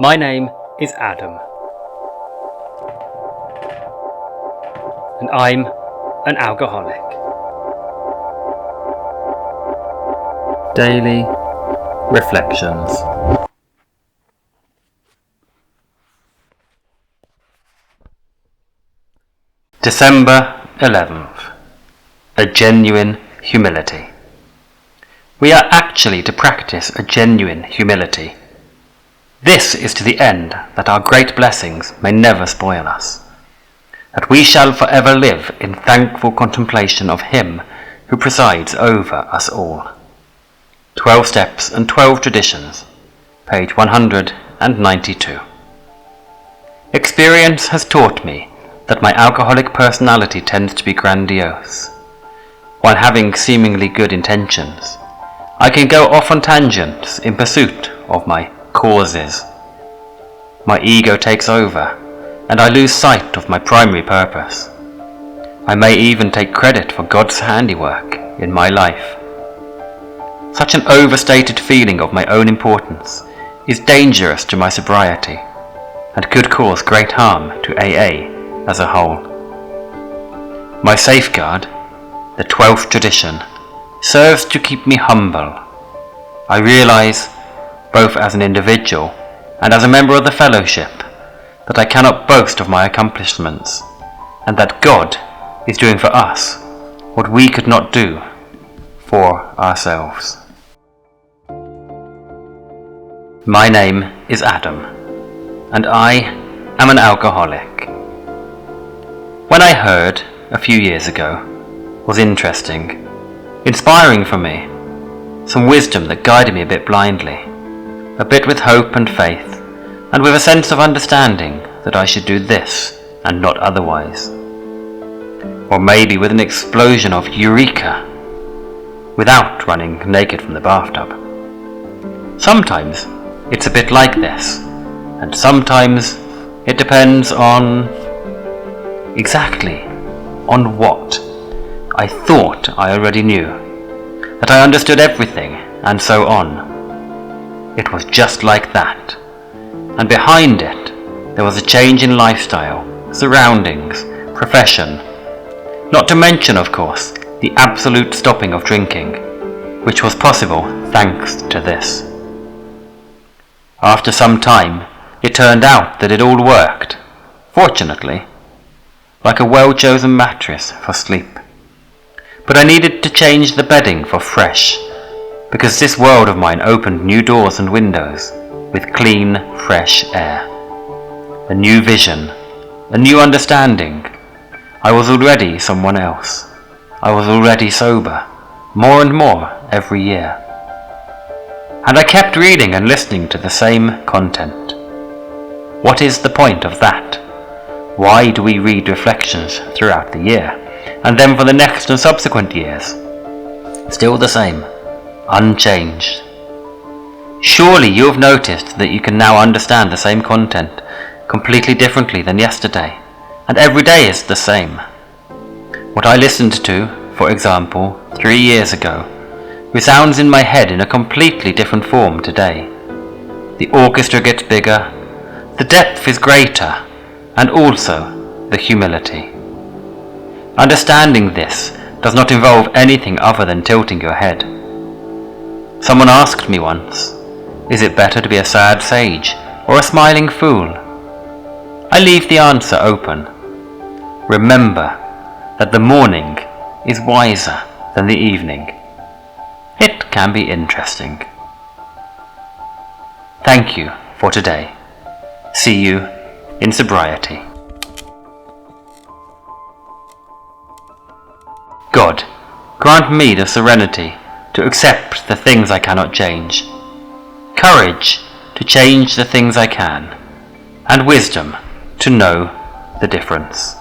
My name is Adam, and I'm an alcoholic. Daily Reflections. December 11th. A genuine humility. We are actually to practice a genuine humility. This is to the end that our great blessings may never spoil us, that we shall forever live in thankful contemplation of Him who presides over us all. 12 Steps and 12 Traditions, page 192. Experience has taught me that my alcoholic personality tends to be grandiose. While having seemingly good intentions, I can go off on tangents in pursuit of my causes. My ego takes over, and I lose sight of my primary purpose. I may even take credit for God's handiwork in my life. Such an overstated feeling of my own importance is dangerous to my sobriety, and could cause great harm to AA as a whole. My safeguard, the 12th tradition, serves to keep me humble. I realize, both as an individual and as a member of the fellowship, that I cannot boast of my accomplishments, and that God is doing for us what we could not do for ourselves. My name is Adam, and I am an alcoholic. When I heard, a few years ago, was interesting, inspiring for me, some wisdom that guided me a bit blindly, a bit with hope and faith, and with a sense of understanding that I should do this and not otherwise. Or maybe with an explosion of Eureka, without running naked from the bathtub. Sometimes it's a bit like this, and sometimes it depends on... exactly on what. I thought I already knew, that I understood everything, and so on. It was just like that, and behind it there was a change in lifestyle, surroundings, profession, not to mention, of course, the absolute stopping of drinking, which was possible thanks to this. After some time, it turned out that it all worked, fortunately, like a well-chosen mattress for sleep. But I needed to change the bedding for fresh, because this world of mine opened new doors and windows with clean, fresh air. A new vision, a new understanding. I was already someone else. I was already sober, more and more every year. And I kept reading and listening to the same content. What is the point of that? Why do we read reflections throughout the year, and then for the next and subsequent years? Still the same, unchanged. Surely you have noticed that you can now understand the same content completely differently than yesterday, and every day is the same. What I listened to, for example, 3 years ago, resounds in my head in a completely different form today. The orchestra gets bigger, the depth is greater, and also the humility. Understanding this does not involve anything other than tilting your head. Someone asked me once, is it better to be a sad sage or a smiling fool? I leave the answer open. Remember that the morning is wiser than the evening. It can be interesting. Thank you for today. See you in sobriety. God, grant me the serenity to accept the things I cannot change, courage to change the things I can, and wisdom to know the difference.